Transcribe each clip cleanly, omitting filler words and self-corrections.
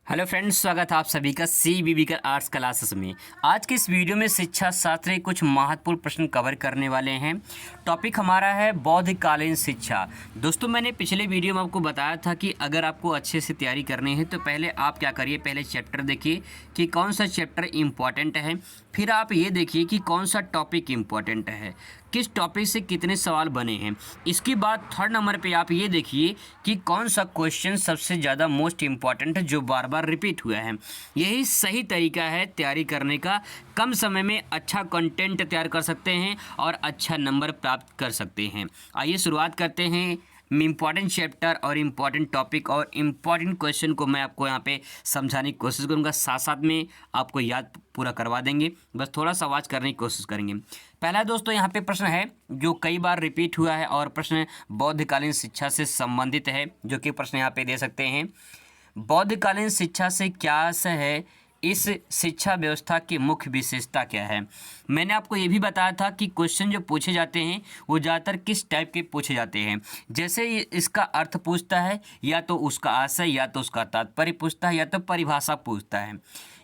Hello friends, स्वागत है आप सभी का CBB कर आर्ट्स क्लासेस में। आज के इस वीडियो में शिक्षा शास्त्र के कुछ महत्वपूर्ण प्रश्न कवर करने वाले हैं। टॉपिक हमारा है बौद्धकालीन शिक्षा। दोस्तों, मैंने पिछले वीडियो में आपको बताया था कि अगर आपको अच्छे से तैयारी करनी है तो पहले आप क्या करिए, पहले चैप्टर देखिए कि कौन सा चैप्टर इम्पॉर्टेंट है, फिर आप ये देखिए कि कौन सा टॉपिक इम्पॉर्टेंट है, किस टॉपिक से कितने सवाल बने हैं। इसके बाद थर्ड नंबर पे आप ये देखिए कि कौन सा क्वेश्चन सबसे ज़्यादा मोस्ट इम्पॉर्टेंट है जो बार बार रिपीट हुआ है। यही सही तरीका है तैयारी करने का। कम समय में अच्छा कंटेंट तैयार कर सकते हैं और अच्छा नंबर प्राप्त कर सकते हैं। आइए शुरुआत करते हैं। इम्पॉर्टेंट चैप्टर और इम्पॉर्टेंट टॉपिक और इम्पॉर्टेंट क्वेश्चन को मैं आपको यहाँ पे समझाने की कोशिश करूँगा, साथ साथ में आपको याद पूरा करवा देंगे। बस थोड़ा सा आवाज़ करने की कोशिश करेंगे। पहला दोस्तों यहाँ पे प्रश्न है जो कई बार रिपीट हुआ है और प्रश्न बौद्धकालीन शिक्षा से संबंधित है, जो कि प्रश्न यहाँ पे दे सकते हैं। बौद्धकालीन शिक्षा से क्या आशय है, इस शिक्षा व्यवस्था की मुख्य विशेषता क्या है। मैंने आपको ये भी बताया था कि क्वेश्चन जो पूछे जाते हैं वो ज़्यादातर किस टाइप के पूछे जाते हैं। जैसे ये इसका अर्थ पूछता है, या तो उसका आशय, या तो उसका तात्पर्य पूछता है, या तो परिभाषा पूछता है,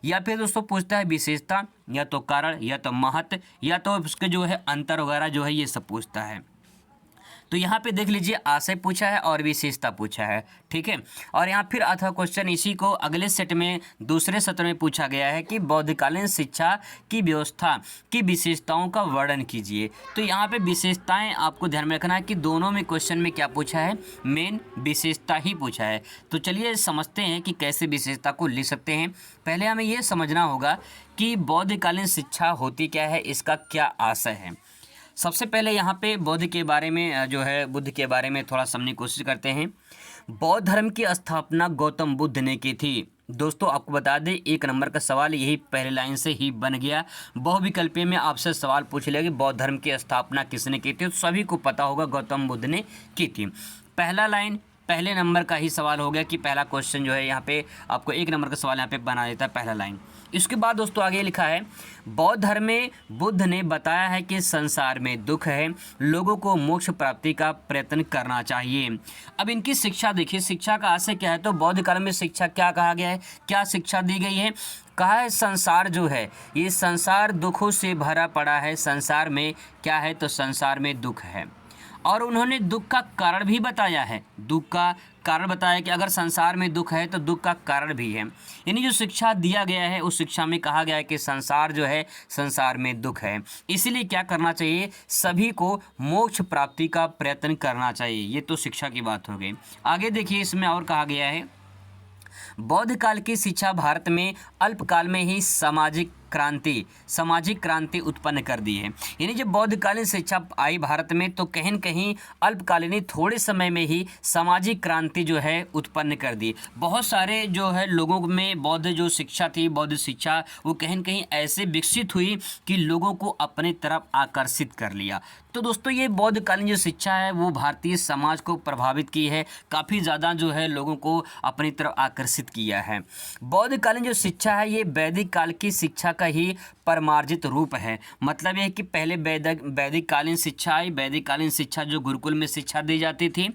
या फिर दोस्तों पूछता है विशेषता, या तो कारण, या तो महत्व, या तो उसके जो है अंतर वगैरह जो है ये सब पूछता है। तो यहाँ पे देख लीजिए, आशय पूछा है और विशेषता पूछा है, ठीक है। और यहाँ फिर अथा क्वेश्चन इसी को अगले सेट में दूसरे सत्र में पूछा गया है कि बौद्धकालीन शिक्षा की व्यवस्था की विशेषताओं का वर्णन कीजिए। तो यहाँ पे विशेषताएं आपको ध्यान में रखना है कि दोनों में क्वेश्चन में क्या पूछा है, मेन विशेषता ही पूछा है। तो चलिए समझते हैं कि कैसे विशेषता को लिख सकते हैं। पहले हमें ये समझना होगा कि बौद्धकालीन शिक्षा होती क्या है, इसका क्या आशय है। सबसे पहले यहाँ पे बुद्ध के बारे में थोड़ा समझने की कोशिश करते हैं। बौद्ध धर्म की स्थापना गौतम बुद्ध ने की थी। दोस्तों आपको बता दें, 1 नंबर का सवाल यही पहले लाइन से ही बन गया। बहुविकल्पीय में आपसे सवाल पूछ लिया कि बौद्ध धर्म की स्थापना किसने की थी, तो सभी को पता होगा गौतम बुद्ध ने की थी। पहला लाइन पहले नंबर का ही सवाल हो गया कि पहला क्वेश्चन जो है यहाँ पे आपको 1 नंबर का सवाल यहाँ पे बना देता है पहला लाइन। इसके बाद दोस्तों आगे लिखा है, बौद्ध धर्म में बुद्ध ने बताया है कि संसार में दुख है, लोगों को मोक्ष प्राप्ति का प्रयत्न करना चाहिए। अब इनकी शिक्षा देखिए, शिक्षा का आशय क्या है। तो बौद्ध काल में शिक्षा क्या कहा गया है, क्या शिक्षा दी गई है। कहा है संसार जो है ये संसार दुखों से भरा पड़ा है। संसार में क्या है, तो संसार में दुख है। और उन्होंने दुख का कारण भी बताया है, दुख का कारण बताया कि अगर संसार में दुख है तो दुख का कारण भी है। यानी जो शिक्षा दिया गया है उस शिक्षा में कहा गया है कि संसार जो है, संसार में दुख है, इसलिए क्या करना चाहिए, सभी को मोक्ष प्राप्ति का प्रयत्न करना चाहिए। ये तो शिक्षा की बात हो गई। आगे देखिए, इसमें और कहा गया है, बौद्ध काल की शिक्षा भारत में अल्पकाल में ही सामाजिक क्रांति उत्पन्न कर दी है। यानी जब बौद्धकालीन शिक्षा आई भारत में तो कहीं न कहीं अल्पकालीन थोड़े समय में ही सामाजिक क्रांति जो है उत्पन्न कर दी। बहुत सारे जो है लोगों में बौद्ध जो शिक्षा थी, बौद्ध शिक्षा, वो कहीं न कहीं ऐसे विकसित हुई कि लोगों को अपने तरफ आकर्षित कर लिया। तो दोस्तों ये बौद्धकालीन जो शिक्षा है वो भारतीय समाज को प्रभावित की है, काफ़ी ज़्यादा जो है लोगों को अपनी तरफ आकर्षित किया है। बौद्धकालीन जो शिक्षा है ये वैदिक काल की शिक्षा का ही परमार्जित रूप है। मतलब यह है कि पहले वैदिक कालीन शिक्षा आई, वैदिक कालीन शिक्षा जो गुरुकुल में शिक्षा दी जाती थी,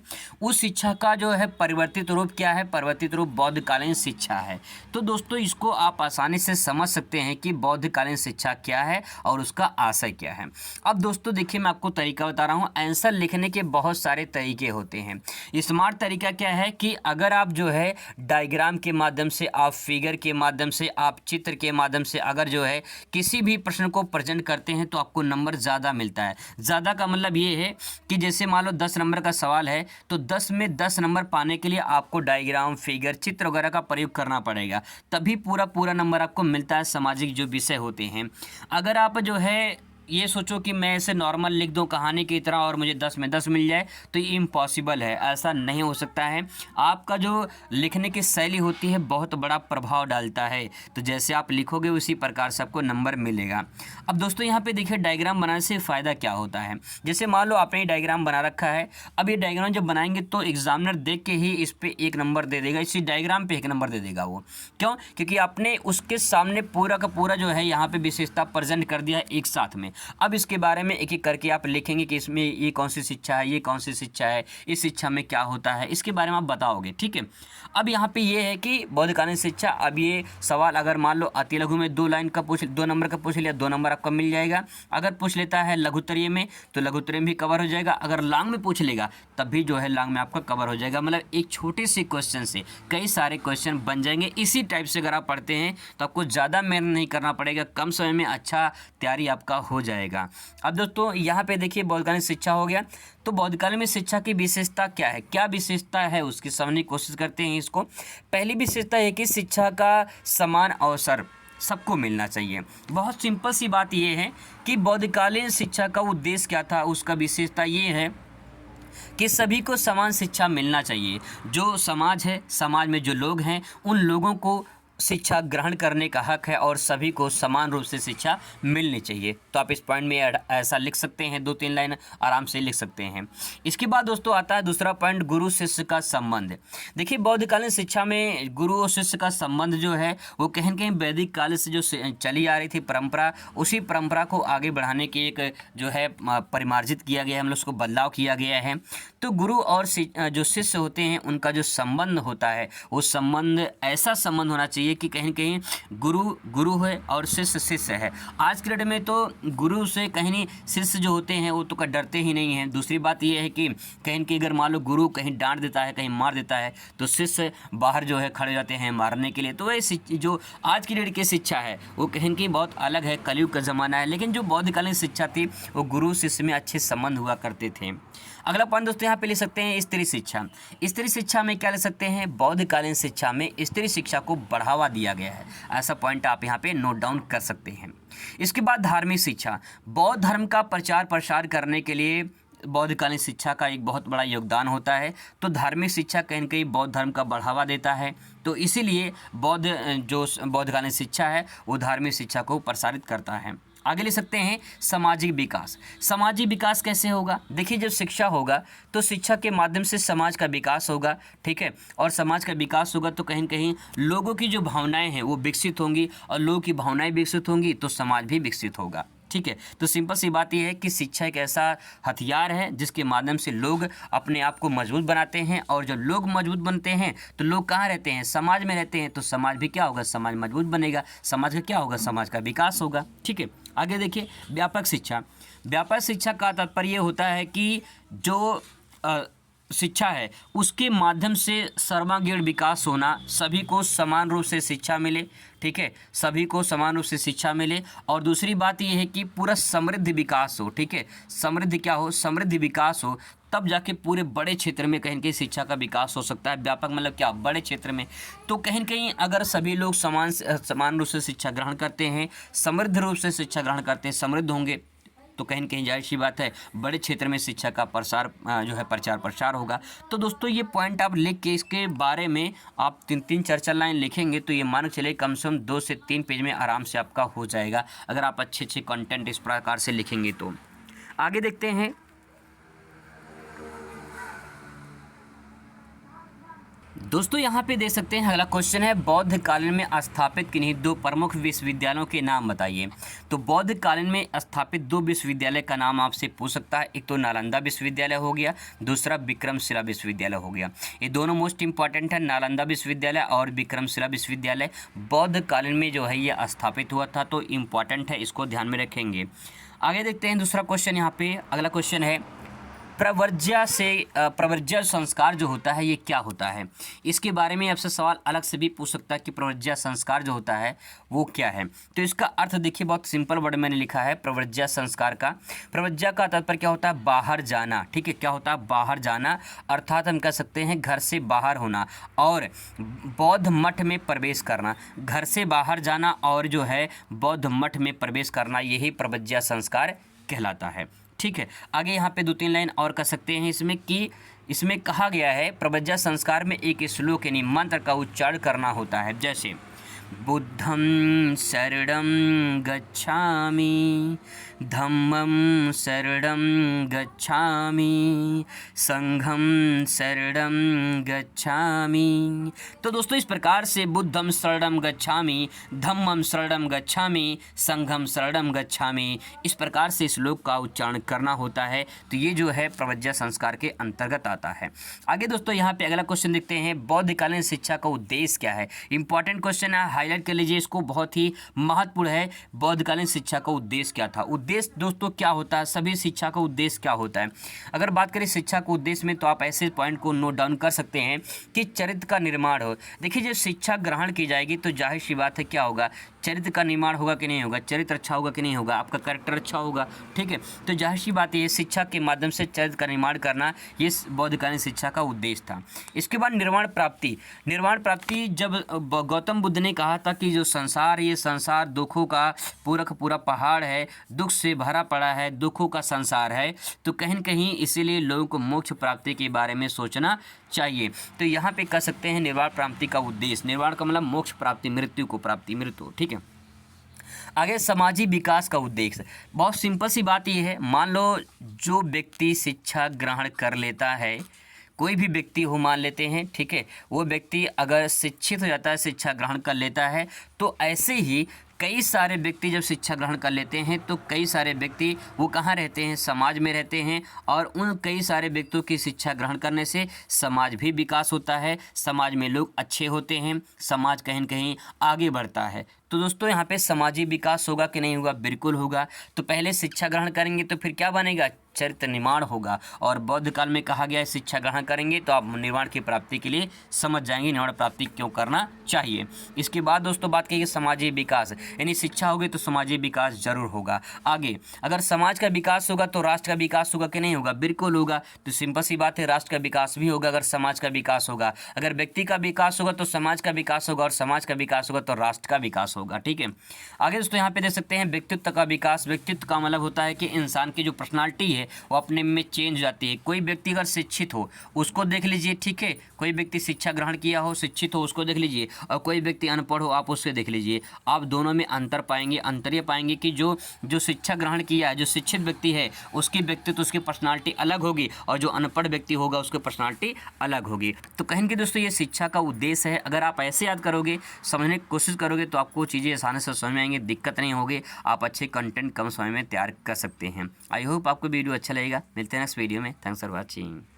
उस शिक्षा का जो है परिवर्तित रूप क्या है, परिवर्तित रूप बौद्धकालीन शिक्षा है। तो दोस्तों इसको आप आसानी से समझ सकते हैं कि बौद्धकालीन शिक्षा क्या है और उसका आशय क्या है। अब दोस्तों देखिए, मैं आपको तरीका बता रहा हूँ। आंसर लिखने के बहुत सारे तरीके होते हैं। स्मार्ट तरीका क्या है कि अगर आप जो है डायग्राम के माध्यम से, आप फिगर के माध्यम से, आप चित्र के माध्यम से अगर जो है किसी भी प्रश्न को प्रेजेंट करते हैं तो आपको नंबर ज़्यादा मिलता है। ज़्यादा का मतलब ये है कि जैसे मान लो 10 नंबर का सवाल है तो 10 में 10 नंबर पाने के लिए आपको डायग्राम, फिगर, चित्र वगैरह का प्रयोग करना पड़ेगा, तभी पूरा नंबर आपको मिलता है। सामाजिक जो विषय होते हैं, अगर आप जो है ये सोचो कि मैं इसे नॉर्मल लिख दूं कहानी की तरह और मुझे 10 में 10 मिल जाए, तो ये इम्पॉसिबल है, ऐसा नहीं हो सकता है। आपका जो लिखने की शैली होती है बहुत बड़ा प्रभाव डालता है। तो जैसे आप लिखोगे उसी प्रकार से आपको नंबर मिलेगा। अब दोस्तों यहाँ पे देखिए, डायग्राम बनाने से फ़ायदा क्या होता है। जैसे मान लो आपने डायग्राम बना रखा है, अब ये डायग्राम जब बनाएंगे तो एग्जामिनर देख के ही इस पर 1 नंबर दे देगा, इसी डायग्राम पर 1 नंबर दे देगा वो। क्यों? क्योंकि आपने उसके सामने पूरा का पूरा जो है यहाँ पर विशेषता प्रेजेंट कर दिया एक साथ में। अब इसके बारे में एक एक करके आप लिखेंगे कि इसमें ये कौन सी शिक्षा है, ये कौन सी शिक्षा है, इस शिक्षा में क्या होता है, इसके बारे में आप बताओगे। ठीक है, अब यहाँ पे ये है कि बौद्धकालीन शिक्षा। अब ये सवाल अगर मान लो अति लघु में 2 नंबर का पूछ लिया, 2 नंबर आपका मिल जाएगा। अगर पूछ लेता है लघुत्तरीय में तो लघुत्तरीय में भी कवर हो जाएगा। अगर लॉन्ग में पूछ लेगा तब भी जो है लॉन्ग में आपका कवर हो जाएगा। मतलब एक छोटे से क्वेश्चन से कई सारे क्वेश्चन बन जाएंगे। इसी टाइप से अगर आप पढ़ते हैं तो आपको ज़्यादा मेहनत नहीं करना पड़ेगा, कम समय में अच्छा तैयारी आपका हो जाएगा। अब दोस्तों यहाँ पे देखिए बौद्धकालीन शिक्षा हो गया। तो बौद्धकालीन में शिक्षा की विशेषता क्या है, क्या विशेषता है उसकी समझने की कोशिश करते हैं इसको। पहली विशेषता है कि शिक्षा का समान अवसर सबको मिलना चाहिए। बहुत सिंपल सी बात ये है कि बौद्धकालीन शिक्षा का उद्देश्य क्या था, उसका विशेषता ये है कि सभी को समान शिक्षा मिलना चाहिए। जो समाज है, समाज में जो लोग हैं, उन लोगों को शिक्षा ग्रहण करने का हक है और सभी को समान रूप से शिक्षा मिलनी चाहिए। तो आप इस पॉइंट में ऐसा लिख सकते हैं, 2-3 लाइन आराम से लिख सकते हैं। इसके बाद दोस्तों आता है दूसरा पॉइंट, गुरु शिष्य का संबंध। देखिए बौद्धकालीन शिक्षा में गुरु और शिष्य का संबंध जो है वो कहीं न कहीं वैदिक काल से जो चली आ रही थी परंपरा, उसी परंपरा को आगे बढ़ाने की एक जो है परिमार्जित किया गया है, हम लोग उसको बदलाव किया गया है। तो गुरु और जो शिष्य होते हैं उनका जो संबंध होता है वो संबंध ऐसा संबंध होना चाहिए कि कहीं न कहीं गुरु है और शिष्य शिष्य है। आज के डेट में तो गुरु से कहीं नहीं, शिष्य जो होते हैं वो तो डरते ही नहीं हैं। दूसरी बात ये है कि कहीं कि अगर मान लो गुरु कहीं डांट देता है, कहीं मार देता है तो शिष्य बाहर जो है खड़े जाते हैं मारने के लिए। तो ये जो आज की डेट की शिक्षा है वो कहीं की बहुत अलग है, कलयुग का ज़माना है। लेकिन जो बौद्धकालीन शिक्षा थी वो गुरु शिष्य में अच्छे संबंध हुआ करते थे। अगला पॉइंट दोस्तों यहाँ पे ले सकते हैं स्त्री शिक्षा। स्त्री शिक्षा में क्या ले सकते हैं, बौद्धकालीन शिक्षा में स्त्री शिक्षा को बढ़ावा दिया गया है। ऐसा पॉइंट आप यहाँ पे नोट डाउन कर सकते हैं। इसके बाद धार्मिक शिक्षा, बौद्ध धर्म का प्रचार प्रसार करने के लिए बौद्धकालीन शिक्षा का एक बहुत बड़ा योगदान होता है। तो धार्मिक शिक्षा कहीं न कहीं बौद्ध धर्म का बढ़ावा देता है। तो इसीलिए बौद्धकालीन शिक्षा है वो धार्मिक शिक्षा को प्रसारित करता है। आगे ले सकते हैं सामाजिक विकास। सामाजिक विकास कैसे होगा, देखिए जब शिक्षा होगा तो शिक्षा के माध्यम से समाज का विकास होगा। ठीक है, और समाज का विकास होगा तो कहीं न कहीं लोगों की जो भावनाएं हैं वो विकसित होंगी, और लोगों की भावनाएं विकसित होंगी तो समाज भी विकसित होगा। ठीक है, तो सिंपल सी बात यह है कि शिक्षा एक ऐसा हथियार है जिसके माध्यम से लोग अपने आप को मजबूत बनाते हैं, और जब लोग मजबूत बनते हैं तो लोग कहाँ रहते हैं, समाज में रहते हैं। तो समाज भी क्या होगा, समाज मजबूत बनेगा, समाज का क्या होगा, समाज का विकास होगा। ठीक है, आगे देखिए व्यापक शिक्षा। व्यापक शिक्षा का तात्पर्य होता है कि जो शिक्षा है उसके माध्यम से सर्वांगीण विकास होना, सभी को समान रूप से शिक्षा मिले। ठीक है, सभी को समान रूप से शिक्षा मिले। और दूसरी बात यह है कि पूरा समृद्ध विकास हो। ठीक है, समृद्ध क्या हो, समृद्ध विकास हो, तब जाके पूरे बड़े क्षेत्र में कहीं कहीं शिक्षा का विकास हो सकता है। व्यापक मतलब क्या, बड़े क्षेत्र में। तो कहीं कहीं अगर सभी लोग समान रूप से शिक्षा ग्रहण करते हैं, समृद्ध रूप से शिक्षा ग्रहण करते हैं, समृद्ध होंगे, तो कहीं न कहीं जाहिर सी बात है बड़े क्षेत्र में शिक्षा का प्रसार जो है प्रचार प्रसार होगा। तो दोस्तों ये पॉइंट आप लिख के इसके बारे में आप 3-3 4-4 लाइन लिखेंगे तो ये मान के चलिए कम से कम 2 से 3 पेज में आराम से आपका हो जाएगा, अगर आप अच्छे कंटेंट इस प्रकार से लिखेंगे तो। आगे देखते हैं दोस्तों, यहाँ पे दे सकते हैं अगला क्वेश्चन है, बौद्ध कालीन में स्थापित किन्हीं 2 प्रमुख विश्वविद्यालयों के नाम बताइए। तो बौद्ध कालीन में स्थापित 2 विश्वविद्यालय का नाम आपसे पूछ सकता है। एक तो नालंदा विश्वविद्यालय हो गया, दूसरा विक्रमशिला विश्वविद्यालय हो गया। ये दोनों मोस्ट इंपॉर्टेंट है, नालंदा विश्वविद्यालय और विक्रमशिला विश्वविद्यालय बौद्ध कालीन में जो है ये स्थापित हुआ था, तो इम्पॉर्टेंट है, इसको ध्यान में रखेंगे। आगे देखते हैं दूसरा क्वेश्चन। यहाँ पे अगला क्वेश्चन है, प्रव्रज्या संस्कार जो होता है ये क्या होता है। इसके बारे में आपसे सवाल अलग से भी पूछ सकता है कि प्रव्रज्या संस्कार जो होता है वो क्या है। तो इसका अर्थ देखिए, बहुत सिंपल वर्ड मैंने लिखा है प्रव्रज्या संस्कार का। प्रव्रज्या का तात्पर्य क्या होता है, बाहर जाना। ठीक है, क्या होता है, बाहर जाना, अर्थात हम कह सकते हैं घर से बाहर होना, और बौद्ध मठ में प्रवेश करना। घर से बाहर जाना और जो है बौद्ध मठ में प्रवेश करना, यही प्रव्रज्या संस्कार कहलाता है। ठीक है, आगे यहाँ पे 2-3 लाइन और कह सकते हैं इसमें कि इसमें कहा गया है प्रव्रज्या संस्कार में एक श्लोक यानी मंत्र का उच्चारण करना होता है, जैसे बुद्धं शरणं गच्छामि धम्मं शरणं गच्छामि, संघं शरणं गच्छामि। तो दोस्तों इस प्रकार से बुद्धं शरणं गच्छामि, धम्मं शरणं गच्छामि, संघं शरणं गच्छामि, इस प्रकार से श्लोक का उच्चारण करना होता है। तो ये जो है प्रवज्या संस्कार के अंतर्गत आता है। आगे दोस्तों यहाँ पे अगला क्वेश्चन देखते हैं, बौद्धकालीन शिक्षा का उद्देश्य क्या है। इंपॉर्टेंट क्वेश्चन है, हाईलाइट कर लीजिए इसको, बहुत ही महत्वपूर्ण है। बौद्धकालीन शिक्षा का उद्देश्य क्या था। उद्देश्य दोस्तों क्या होता है, सभी शिक्षा का उद्देश्य क्या होता है। अगर बात करें शिक्षा के उद्देश्य में तो आप ऐसे पॉइंट को नोट डाउन कर सकते हैं कि चरित्र का निर्माण हो। देखिए जब शिक्षा ग्रहण की जाएगी तो जाहिर सी बात है क्या होगा, चरित्र का निर्माण होगा कि नहीं होगा, चरित्र अच्छा होगा कि नहीं होगा, आपका कैरेक्टर अच्छा होगा, ठीक है। तो जाहिर सी बात है ये शिक्षा के माध्यम से चरित्र का निर्माण करना ये बौद्धकालीन शिक्षा का उद्देश्य था। इसके बाद निर्वाण प्राप्ति। निर्वाण प्राप्ति जब गौतम बुद्ध ने कहा था कि जो संसार, ये संसार दुखों का पूरा पहाड़ है, दुख से भरा पड़ा है, दुखों का संसार है, तो कहीं न कहीं इसीलिए लोगों को मोक्ष प्राप्ति के बारे में सोचना चाहिए। तो यहाँ पे कह सकते हैं निर्वाण प्राप्ति का उद्देश्य, निर्वाण का मतलब मोक्ष प्राप्ति, मृत्यु को प्राप्ति, मृत्यु, ठीक है। आगे सामाजिक विकास का उद्देश्य, बहुत सिंपल सी बात ये है, मान लो जो व्यक्ति शिक्षा ग्रहण कर लेता है, कोई भी व्यक्ति हो मान लेते हैं, ठीक है, वो व्यक्ति अगर शिक्षित हो जाता है, शिक्षा ग्रहण कर लेता है, तो ऐसे ही कई सारे व्यक्ति जब शिक्षा ग्रहण कर लेते हैं तो कई सारे व्यक्ति वो कहाँ रहते हैं, समाज में रहते हैं, और उन कई सारे व्यक्तियों की शिक्षा ग्रहण करने से समाज भी विकास होता है, समाज में लोग अच्छे होते हैं, समाज कहीं न कहीं आगे बढ़ता है। तो दोस्तों यहाँ पे सामाजिक विकास होगा कि नहीं होगा, बिल्कुल होगा। तो पहले शिक्षा ग्रहण करेंगे तो फिर क्या बनेगा, चरित्र निर्माण होगा। और बौद्ध काल में कहा गया है शिक्षा ग्रहण करेंगे तो आप निर्वाण की प्राप्ति के लिए समझ जाएंगे निर्वाण प्राप्ति क्यों करना चाहिए। इसके बाद दोस्तों बात करिए सामाजिक विकास, यानी शिक्षा होगी तो सामाजिक विकास जरूर होगा। आगे अगर समाज का विकास होगा तो राष्ट्र का विकास होगा कि नहीं होगा, बिल्कुल होगा। तो सिंपल सी बात है, राष्ट्र का विकास भी होगा अगर समाज का विकास होगा। अगर व्यक्ति का विकास होगा तो समाज का विकास होगा, और समाज का विकास होगा तो राष्ट्र का विकास होगा, ठीक है। आगे दोस्तों यहाँ पे देख सकते हैं व्यक्तित्व का विकास। व्यक्तित्व का मतलब होता है कि इंसान की जो पर्सनालिटी है वो अपने में चेंज हो जाती है। कोई व्यक्ति अगर शिक्षित हो उसको देख लीजिए, ठीक है, कोई व्यक्ति शिक्षा ग्रहण किया हो, शिक्षित हो, उसको देख लीजिए, और कोई व्यक्ति अनपढ़ हो आप उससे देख लीजिए, आप दोनों में अंतर पाएंगे, अंतर्य पाएंगे कि जो शिक्षा ग्रहण किया है, जो शिक्षित व्यक्ति है उसकी व्यक्तित्व, उसकी पर्सनालिटी अलग होगी, और जो अनपढ़ व्यक्ति होगा उसकी पर्सनालिटी अलग होगी। तो कहीं कि दोस्तों ये शिक्षा का उद्देश्य है। अगर आप ऐसे याद करोगे, समझने की कोशिश करोगे तो आपको चीज़ें आसानी से समझ में आएंगी, दिक्कत नहीं होगी, आप अच्छे कंटेंट कम समय में तैयार कर सकते हैं। आई होप आपको वीडियो अच्छा लगेगा। मिलते हैं नेक्स्ट वीडियो में। Thanks for watching.